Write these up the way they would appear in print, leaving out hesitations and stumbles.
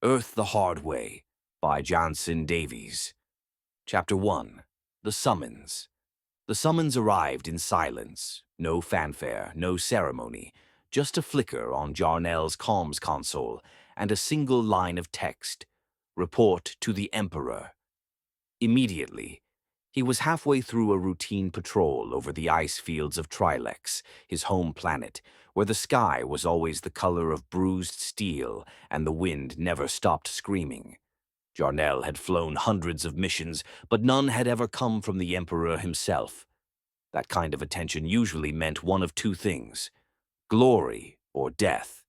Earth the Hard Way by Janson Davies. Chapter 1. The Summons. The summons arrived in silence. No fanfare, no ceremony. Just a flicker on Jarnell's comms console and a single line of text. Report to the Emperor. Immediately, he was halfway through a routine patrol over the ice fields of Trilix, his home planet, where the sky was always the color of bruised steel and the wind never stopped screaming. Jarnell had flown hundreds of missions, but none had ever come from the Emperor himself. That kind of attention usually meant one of two things: glory or death.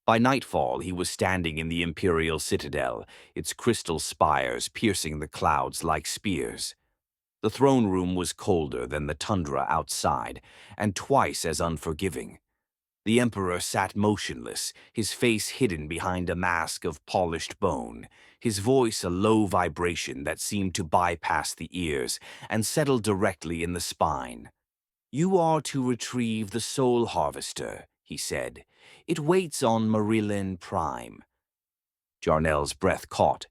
By nightfall, he was standing in the Imperial Citadel, its crystal spires piercing the clouds like spears. The throne room was colder than the tundra outside, and twice as unforgiving. The Emperor sat motionless, his face hidden behind a mask of polished bone, his voice a low vibration that seemed to bypass the ears and settle directly in the spine. "You are to retrieve the Soul Harvester," he said. "It waits on Marilyn Prime." Jarnell's breath caught.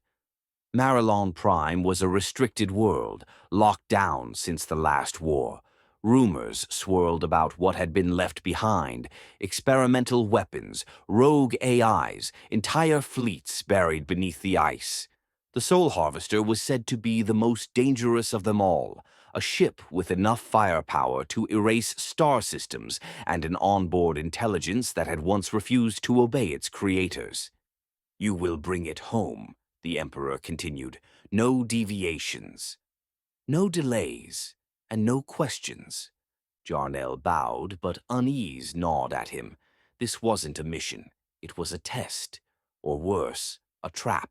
Marilyn Prime was a restricted world, locked down since the last war. Rumors swirled about what had been left behind: experimental weapons, rogue AIs, entire fleets buried beneath the ice. The Soul Harvester was said to be the most dangerous of them all, a ship with enough firepower to erase star systems and an onboard intelligence that had once refused to obey its creators. "You will bring it home," the Emperor continued. "No deviations. No delays, and no questions." Jarnell bowed, but unease gnawed at him. This wasn't a mission. It was a test. Or worse, a trap.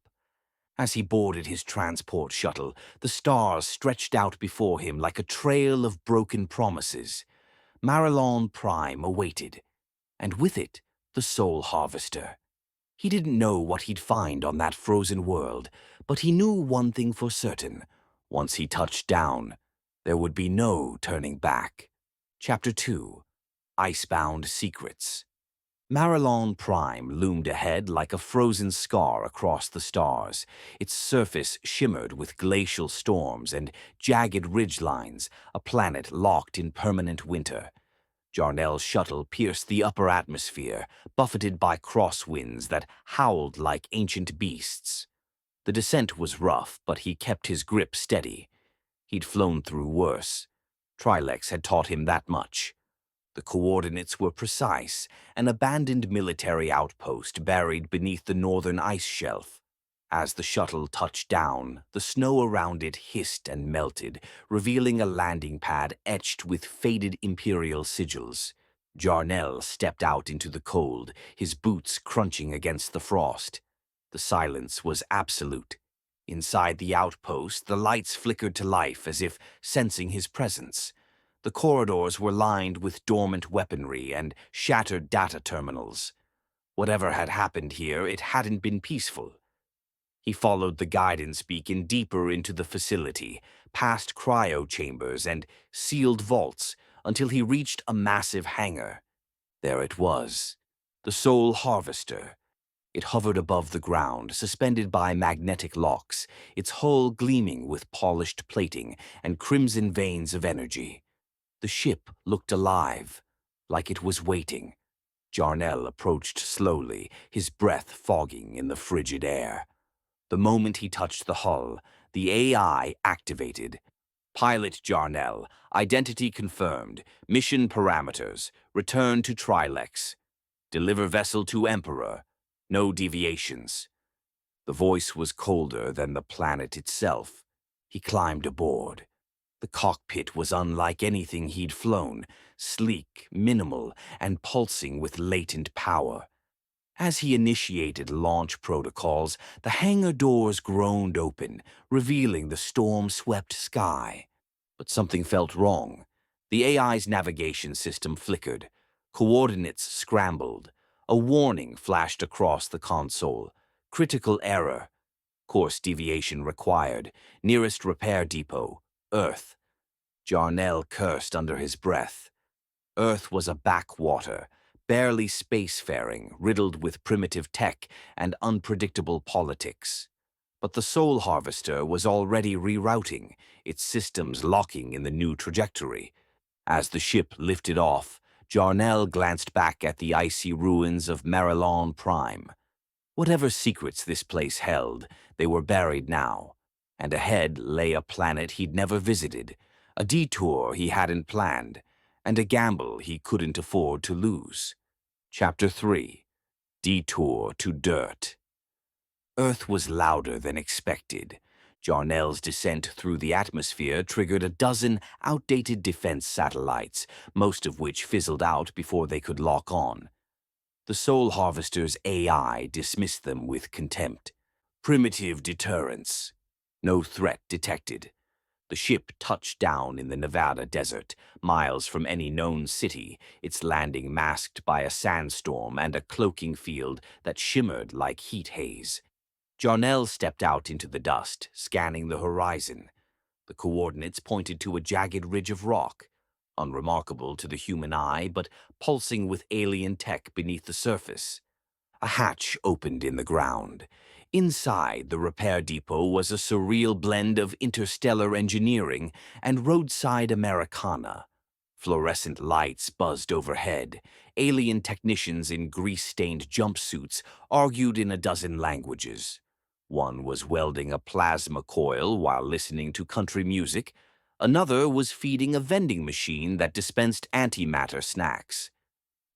As he boarded his transport shuttle, the stars stretched out before him like a trail of broken promises. Marilyn Prime awaited, and with it, the Soul Harvester. He didn't know what he'd find on that frozen world, but he knew one thing for certain. Once he touched down, there would be no turning back. Chapter 2. Icebound Secrets. Marilyn Prime loomed ahead like a frozen scar across the stars. Its surface shimmered with glacial storms and jagged ridgelines, a planet locked in permanent winter. Jarnell's shuttle pierced the upper atmosphere, buffeted by crosswinds that howled like ancient beasts. The descent was rough, but he kept his grip steady. He'd flown through worse. Trilix had taught him that much. The coordinates were precise: an abandoned military outpost buried beneath the northern ice shelf. As the shuttle touched down, the snow around it hissed and melted, revealing a landing pad etched with faded imperial sigils. Jarnell stepped out into the cold, his boots crunching against the frost. The silence was absolute. Inside the outpost, the lights flickered to life as if sensing his presence. The corridors were lined with dormant weaponry and shattered data terminals. Whatever had happened here, it hadn't been peaceful. He followed the guidance beacon deeper into the facility, past cryo chambers and sealed vaults, until he reached a massive hangar. There it was, the Soul Harvester. It hovered above the ground, suspended by magnetic locks, its hull gleaming with polished plating and crimson veins of energy. The ship looked alive, like it was waiting. Jarnell approached slowly, his breath fogging in the frigid air. The moment he touched the hull, the AI activated. "Pilot Jarnell, identity confirmed. Mission parameters: return to Trilix. Deliver vessel to Emperor. No deviations." The voice was colder than the planet itself. He climbed aboard. The cockpit was unlike anything he'd flown, sleek, minimal, and pulsing with latent power. As he initiated launch protocols, the hangar doors groaned open, revealing the storm-swept sky. But something felt wrong. The AI's navigation system flickered. Coordinates scrambled. A warning flashed across the console. Critical error. Course deviation required. Nearest repair depot: Earth. Jarnell cursed under his breath. Earth was a backwater, barely spacefaring, riddled with primitive tech and unpredictable politics. But the Soul Harvester was already rerouting, its systems locking in the new trajectory. As the ship lifted off, Jarnell glanced back at the icy ruins of Marilon Prime. Whatever secrets this place held, they were buried now, and ahead lay a planet he'd never visited, a detour he hadn't planned, and a gamble he couldn't afford to lose. Chapter 3. Detour to Dirt. Earth was louder than expected. Jarnell's descent through the atmosphere triggered a dozen outdated defense satellites, most of which fizzled out before they could lock on. The Soul Harvester's AI dismissed them with contempt. Primitive deterrence. No threat detected. The ship touched down in the Nevada desert, miles from any known city, its landing masked by a sandstorm and a cloaking field that shimmered like heat haze. Jarnell stepped out into the dust, scanning the horizon. The coordinates pointed to a jagged ridge of rock, unremarkable to the human eye, but pulsing with alien tech beneath the surface. A hatch opened in the ground. Inside, the repair depot was a surreal blend of interstellar engineering and roadside Americana. Fluorescent lights buzzed overhead. Alien technicians in grease-stained jumpsuits argued in a dozen languages. One was welding a plasma coil while listening to country music. Another was feeding a vending machine that dispensed antimatter snacks.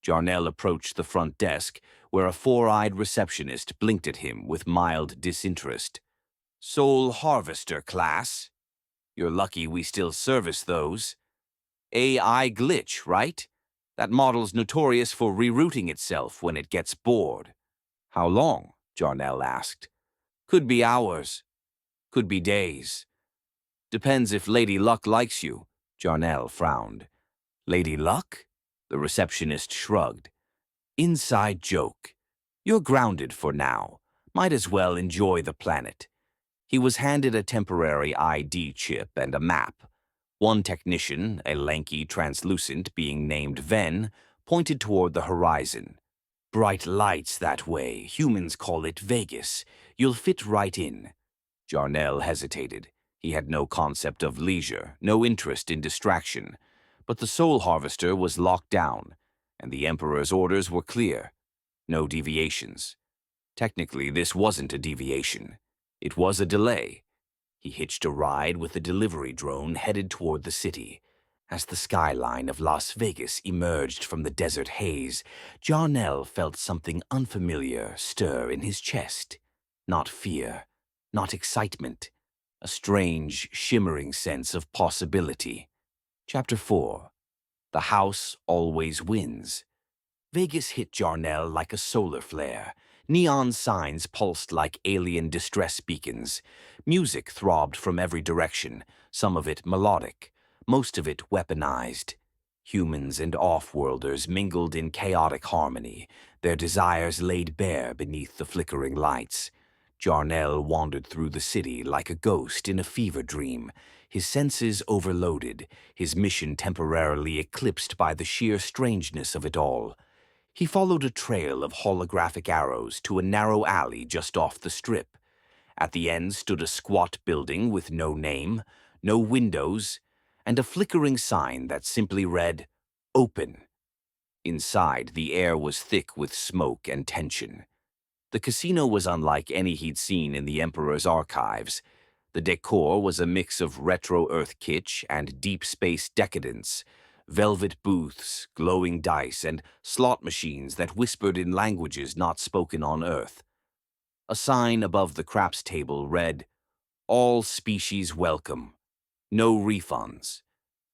Jarnell approached the front desk, where a four-eyed receptionist blinked at him with mild disinterest. "Soul Harvester, class. You're lucky we still service those. AI glitch, right? That model's notorious for rerouting itself when it gets bored." "How long?" Jarnell asked. "Could be hours. Could be days. Depends if Lady Luck likes you." Jarnell frowned. "Lady Luck?" The receptionist shrugged. "Inside joke. You're grounded for now. Might as well enjoy the planet." He was handed a temporary ID chip and a map. One technician, a lanky translucent being named Ven, pointed toward the horizon. "Bright lights that way. Humans call it Vegas. You'll fit right in." Jarnell hesitated. He had no concept of leisure, no interest in distraction. But the Soul Harvester was locked down, and the Emperor's orders were clear. No deviations. Technically, this wasn't a deviation. It was a delay. He hitched a ride with the delivery drone headed toward the city. As the skyline of Las Vegas emerged from the desert haze, Jarnell felt something unfamiliar stir in his chest. Not fear, not excitement. A strange, shimmering sense of possibility. Chapter 4. The House Always Wins. Vegas hit Jarnell like a solar flare. Neon signs pulsed like alien distress beacons. Music throbbed from every direction, some of it melodic, most of it weaponized. Humans and off-worlders mingled in chaotic harmony, their desires laid bare beneath the flickering lights. Jarnell wandered through the city like a ghost in a fever dream, his senses overloaded, his mission temporarily eclipsed by the sheer strangeness of it all. He followed a trail of holographic arrows to a narrow alley just off the strip. At the end stood a squat building with no name, no windows, and a flickering sign that simply read, "Open." Inside, the air was thick with smoke and tension. The casino was unlike any he'd seen in the Emperor's archives. The decor was a mix of retro Earth kitsch and deep space decadence. Velvet booths, glowing dice, and slot machines that whispered in languages not spoken on Earth. A sign above the craps table read, "All species welcome. No refunds."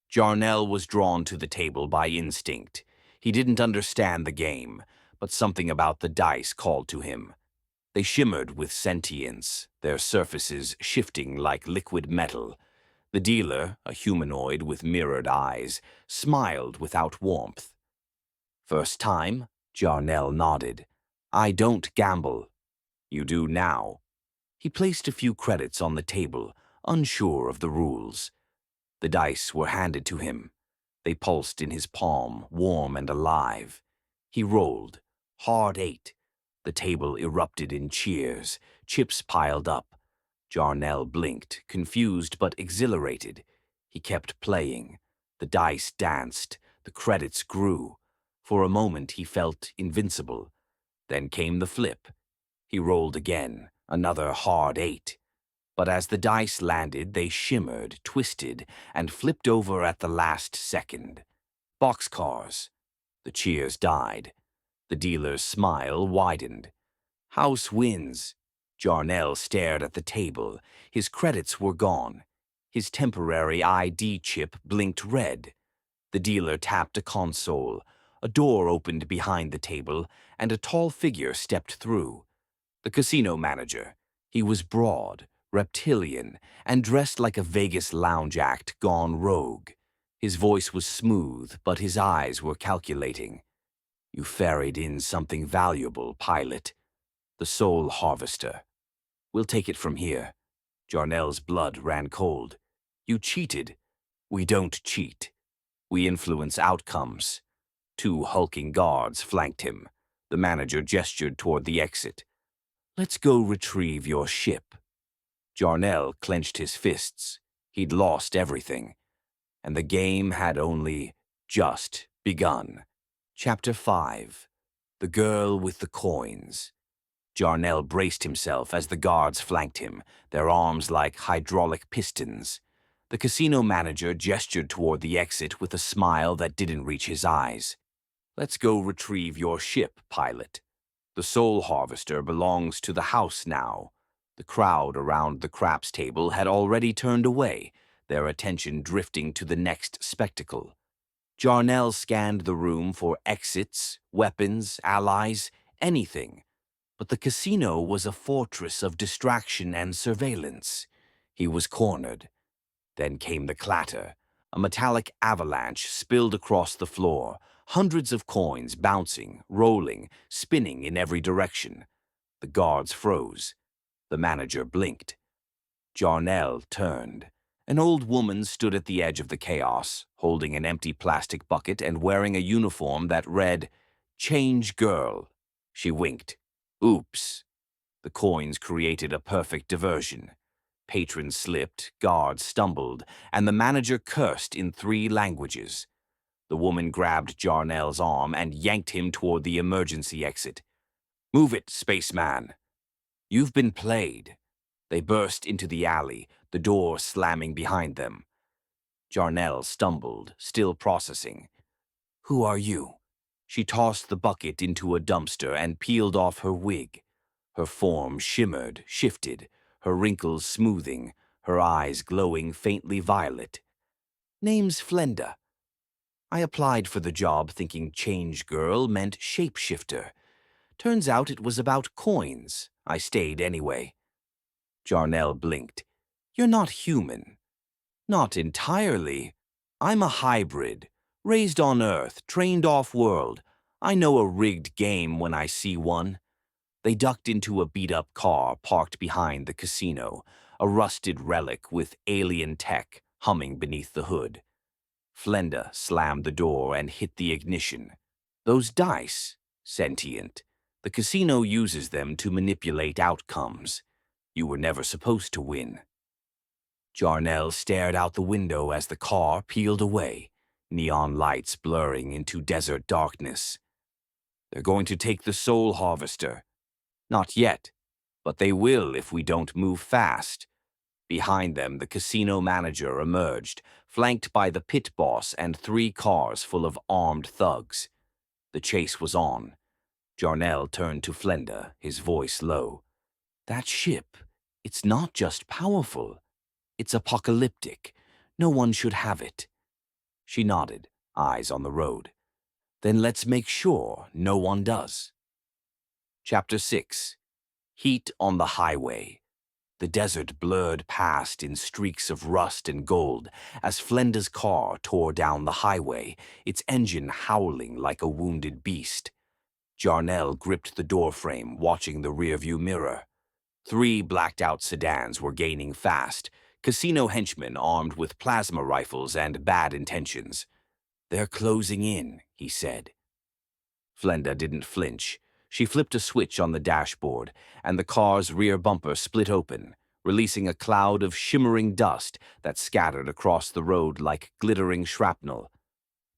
Jarnell was drawn to the table by instinct. He didn't understand the game, but something about the dice called to him. They shimmered with sentience, their surfaces shifting like liquid metal. The dealer, a humanoid with mirrored eyes, smiled without warmth. "First time?" Jarnell nodded. "I don't gamble." "You do now." He placed a few credits on the table, unsure of the rules. The dice were handed to him. They pulsed in his palm, warm and alive. He rolled. Hard 8. The table erupted in cheers. Chips piled up. Jarnell blinked, confused but exhilarated. He kept playing. The dice danced. The credits grew. For a moment he felt invincible. Then came the flip. He rolled again, another hard 8. But as the dice landed, they shimmered, twisted, and flipped over at the last second. Boxcars. The cheers died. The dealer's smile widened. House wins. Jarnell stared at the table. His credits were gone. His temporary ID chip blinked red. The dealer tapped a console. A door opened behind the table, and a tall figure stepped through. The casino manager. He was broad, reptilian, and dressed like a Vegas lounge act gone rogue. His voice was smooth, but his eyes were calculating. You ferried in something valuable, pilot. The soul harvester. We'll take it from here. Jarnell's blood ran cold. You cheated. We don't cheat. We influence outcomes. 2 hulking guards flanked him. The manager gestured toward the exit. Let's go retrieve your ship. Jarnell clenched his fists. He'd lost everything. And the game had only just begun. Chapter 5. The Girl with the Coins. Jarnell braced himself as the guards flanked him, their arms like hydraulic pistons. The casino manager gestured toward the exit with a smile that didn't reach his eyes. Let's go retrieve your ship, pilot. The soul harvester belongs to the house now. The crowd around the craps table had already turned away, their attention drifting to the next spectacle. Jarnell scanned the room for exits, weapons, allies, anything. But the casino was a fortress of distraction and surveillance. He was cornered. Then came the clatter. A metallic avalanche spilled across the floor, hundreds of coins bouncing, rolling, spinning in every direction. The guards froze. The manager blinked. Jarnell turned. An old woman stood at the edge of the chaos, holding an empty plastic bucket and wearing a uniform that read, "Change Girl." She winked. Oops. The coins created a perfect diversion. Patrons slipped, guards stumbled, and the manager cursed in 3 languages. The woman grabbed Jarnell's arm and yanked him toward the emergency exit. Move it, spaceman. You've been played. They burst into the alley, the door slamming behind them. Jarnell stumbled, still processing. Who are you? She tossed the bucket into a dumpster and peeled off her wig. Her form shimmered, shifted, her wrinkles smoothing, her eyes glowing faintly violet. Name's Flenda. I applied for the job thinking change girl meant shapeshifter. Turns out it was about coins. I stayed anyway. Jarnell blinked. You're not human. Not entirely. I'm a hybrid. Raised on Earth, trained off-world. I know a rigged game when I see one. They ducked into a beat-up car parked behind the casino, a rusted relic with alien tech humming beneath the hood. Flenda slammed the door and hit the ignition. Those dice, sentient. The casino uses them to manipulate outcomes. You were never supposed to win. Jarnell stared out the window as the car peeled away, neon lights blurring into desert darkness. They're going to take the soul harvester. Not yet, but they will if we don't move fast. Behind them, the casino manager emerged, flanked by the pit boss and 3 cars full of armed thugs. The chase was on. Jarnell turned to Flenda, his voice low. That ship, it's not just powerful. It's apocalyptic. No one should have it. She nodded, eyes on the road. Then let's make sure no one does. Chapter 6. Heat on the highway. The desert blurred past in streaks of rust and gold as Flenda's car tore down the highway, its engine howling like a wounded beast. Jarnell gripped the doorframe, watching the rearview mirror. 3 blacked-out sedans were gaining fast, casino henchmen armed with plasma rifles and bad intentions. They're closing in, he said. Flenda didn't flinch. She flipped a switch on the dashboard, and the car's rear bumper split open, releasing a cloud of shimmering dust that scattered across the road like glittering shrapnel.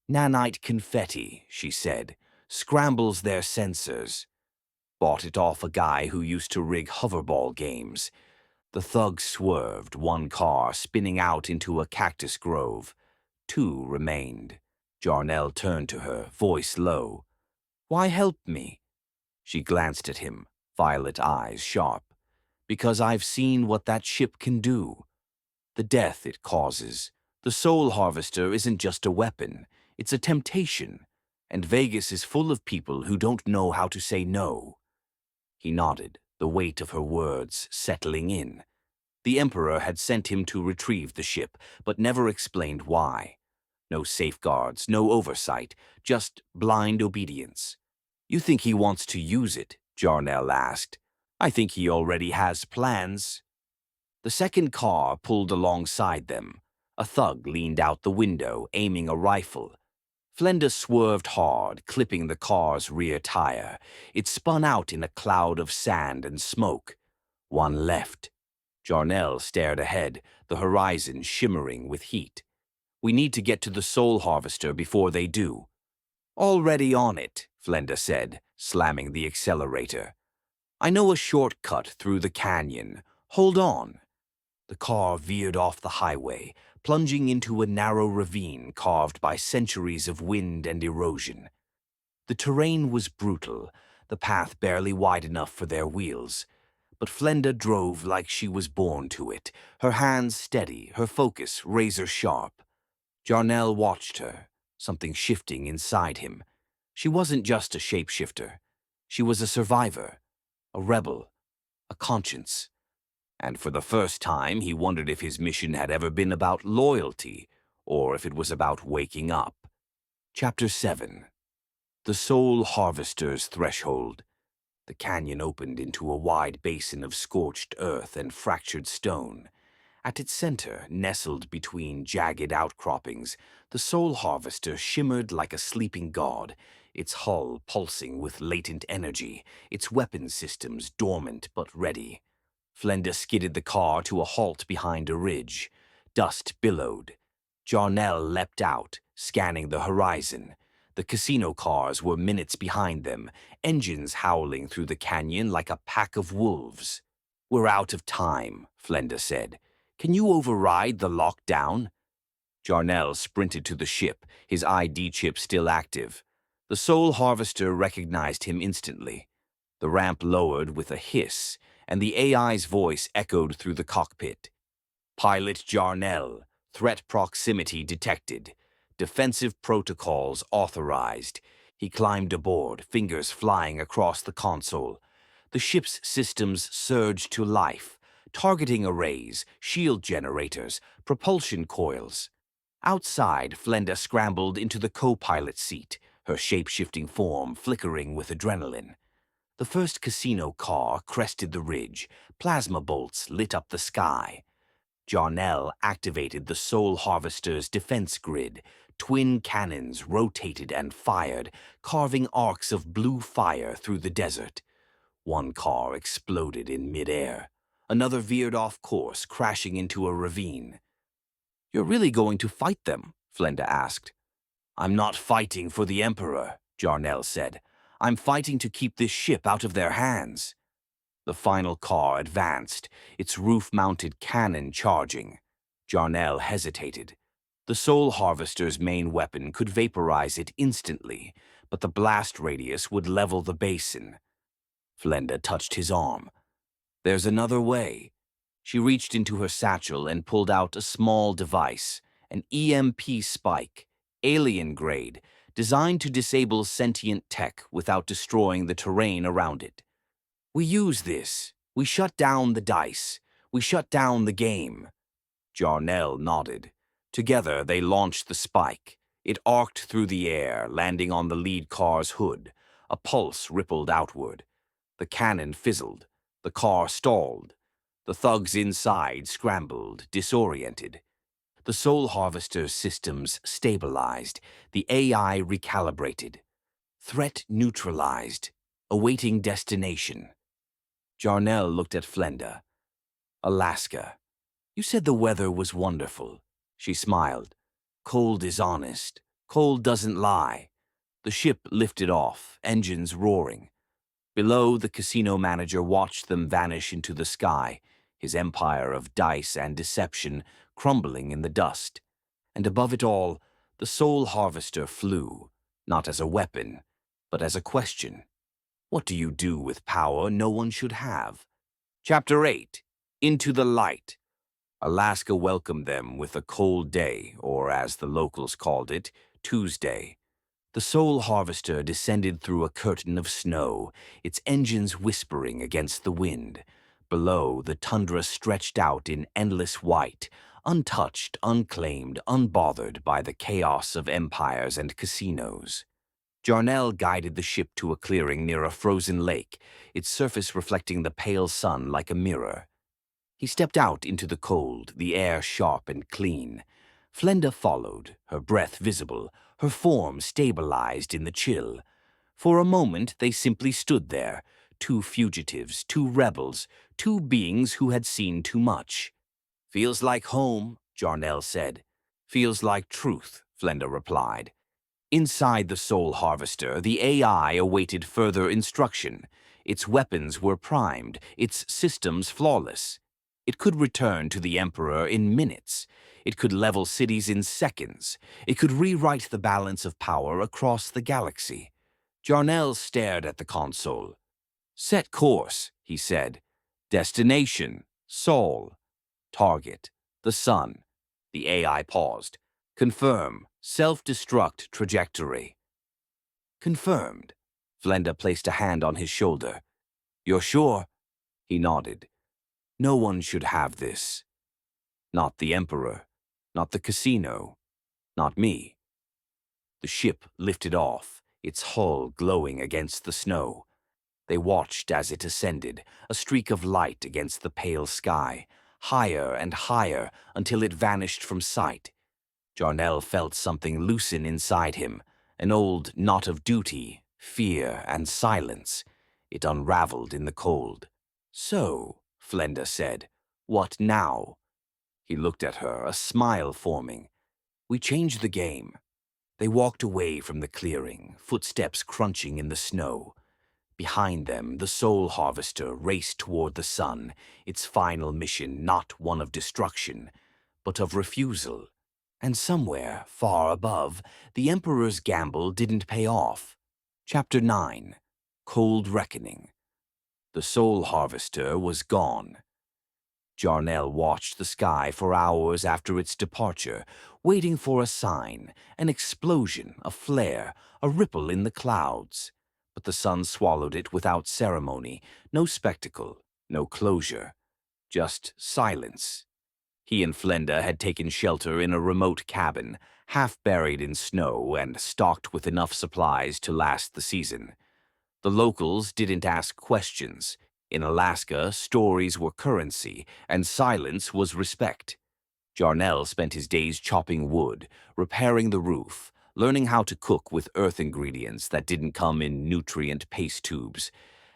"Nanite confetti," she said, "scrambles their sensors." Bought it off a guy who used to rig hoverball games. The thugs swerved, one car spinning out into a cactus grove. Two remained. Jarnell turned to her, voice low. "Why help me?" She glanced at him, violet eyes sharp. "Because I've seen what that ship can do. The death it causes. The soul harvester isn't just a weapon, it's a temptation. And Vegas is full of people who don't know how to say no." He nodded, the weight of her words settling in. The Emperor had sent him to retrieve the ship, but never explained why. No safeguards, no oversight, just blind obedience. "You think he wants to use it?" Jarnell asked. "I think he already has plans." The second car pulled alongside them. A thug leaned out the window, aiming a rifle. Flenda swerved hard, clipping the car's rear tire. It spun out in a cloud of sand and smoke. One left. Jarnell stared ahead, the horizon shimmering with heat. "We need to get to the soul harvester before they do." "Already on it," Flenda said, slamming the accelerator. "I know a shortcut through the canyon. Hold on." The car veered off the highway, plunging into a narrow ravine carved by centuries of wind and erosion. The terrain was brutal, the path barely wide enough for their wheels. But Flenda drove like she was born to it, her hands steady, her focus razor-sharp. Jarnell watched her, something shifting inside him. She wasn't just a shapeshifter. She was a survivor, a rebel, a conscience. And for the first time, he wondered if his mission had ever been about loyalty, or if it was about waking up. Chapter 7. The Soul Harvester's Threshold. The canyon opened into a wide basin of scorched earth and fractured stone. At its center, nestled between jagged outcroppings, the Soul Harvester shimmered like a sleeping god, its hull pulsing with latent energy, its weapon systems dormant but ready. Flenda skidded the car to a halt behind a ridge. Dust billowed. Jarnell leapt out, scanning the horizon. The casino cars were minutes behind them, engines howling through the canyon like a pack of wolves. "We're out of time," Flenda said. "Can you override the lockdown?" Jarnell sprinted to the ship, his ID chip still active. The Soul Harvester recognized him instantly. The ramp lowered with a hiss, and the AI's voice echoed through the cockpit. "Pilot Jarnell, threat proximity detected. Defensive protocols authorized." He climbed aboard, fingers flying across the console. The ship's systems surged to life. Targeting arrays, shield generators, propulsion coils. Outside, Flenda scrambled into the co-pilot seat, her shape-shifting form flickering with adrenaline. The first casino car crested the ridge. Plasma bolts lit up the sky. Jarnell activated the Soul Harvester's defense grid. Twin cannons rotated and fired, carving arcs of blue fire through the desert. One car exploded in midair. Another veered off course, crashing into a ravine. "You're really going to fight them?" Flenda asked. "I'm not fighting for the Emperor," Jarnell said. "I'm fighting to keep this ship out of their hands." The final car advanced, its roof-mounted cannon charging. Jarnell hesitated. The Soul Harvester's main weapon could vaporize it instantly, but the blast radius would level the basin. Flenda touched his arm. "There's another way." She reached into her satchel and pulled out a small device, an EMP spike, alien grade, designed to disable sentient tech without destroying the terrain around it. "We use this. We shut down the dice. We shut down the game." Jarnell nodded. Together, they launched the spike. It arced through the air, landing on the lead car's hood. A pulse rippled outward. The cannon fizzled. The car stalled. The thugs inside scrambled, disoriented. The Soul Harvester's systems stabilized. The AI recalibrated. Threat neutralized. Awaiting destination. Jarnell looked at Flenda. Alaska. You said the weather was wonderful. She smiled. Cold is honest. Cold doesn't lie. The ship lifted off, engines roaring. Below, the casino manager watched them vanish into the sky, his empire of dice and deception crumbling in the dust. And above it all, the soul harvester flew, not as a weapon, but as a question. What do you do with power no one should have? Chapter 8. Into the Light. Alaska welcomed them with a cold day, or as the locals called it, Tuesday. The soul harvester descended through a curtain of snow, its engines whispering against the wind. Below, the tundra stretched out in endless white, untouched, unclaimed, unbothered by the chaos of empires and casinos. Jarnell guided the ship to a clearing near a frozen lake, its surface reflecting the pale sun like a mirror. He stepped out into the cold, the air sharp and clean. Flenda followed, her breath visible, her form stabilized in the chill. For a moment they simply stood there, two fugitives, two rebels, two beings who had seen too much. Feels like home, Jarnell said. Feels like truth, Flenda replied. Inside the soul harvester, the AI awaited further instruction. Its weapons were primed, its systems flawless. It could return to the Emperor in minutes. It could level cities in seconds. It could rewrite the balance of power across the galaxy. Jarnell stared at the console. Set course, he said. Destination, Sol. Target, the sun. The AI paused. Confirm, self-destruct trajectory. Confirmed. Flenda placed a hand on his shoulder. You're sure? He nodded. No one should have this. Not the Emperor. Not the casino. Not me. The ship lifted off, its hull glowing against the snow. They watched as it ascended, a streak of light against the pale sky, higher and higher until it vanished from sight. Jarnell felt something loosen inside him, an old knot of duty, fear, and silence. It unraveled in the cold. So, Flenda said, what now? He looked at her, a smile forming. We changed the game. They walked away from the clearing, footsteps crunching in the snow. Behind them, the soul harvester raced toward the sun, its final mission not one of destruction, but of refusal. And somewhere, far above, the Emperor's gamble didn't pay off. Chapter 9. Cold Reckoning. The soul harvester was gone. Jarnell watched the sky for hours after its departure, waiting for a sign, an explosion, a flare, a ripple in the clouds. But the sun swallowed it without ceremony, no spectacle, no closure, just silence. He and Flenda had taken shelter in a remote cabin, half buried in snow and stocked with enough supplies to last the season. The locals didn't ask questions. In Alaska, stories were currency, and silence was respect. Jarnell spent his days chopping wood, repairing the roof, learning how to cook with earth ingredients that didn't come in nutrient paste tubes.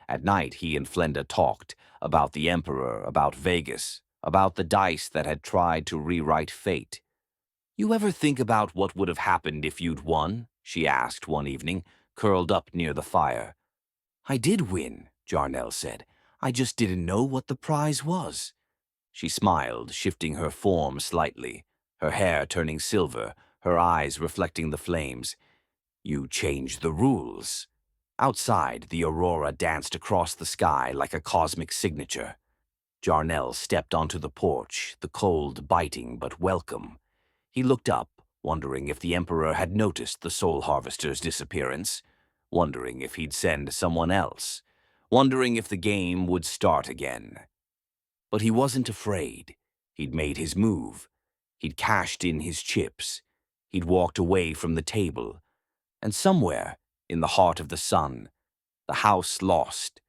At night, he and Flenda talked about the Emperor, about Vegas, about the dice that had tried to rewrite fate. You ever think about what would have happened if you'd won? She asked one evening, curled up near the fire. I did win, Jarnell said. I just didn't know what the prize was. She smiled, shifting her form slightly, her hair turning silver, her eyes reflecting the flames. You changed the rules. Outside, the aurora danced across the sky like a cosmic signature. Jarnell stepped onto the porch, the cold biting but welcome. He looked up, wondering if the Emperor had noticed the soul harvester's disappearance, wondering if he'd send someone else, wondering if the game would start again. But he wasn't afraid. He'd made his move. He'd cashed in his chips. He'd walked away from the table. And somewhere, in the heart of the sun, the house lost.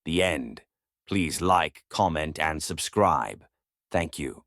The end. Please like, comment, and subscribe. Thank you.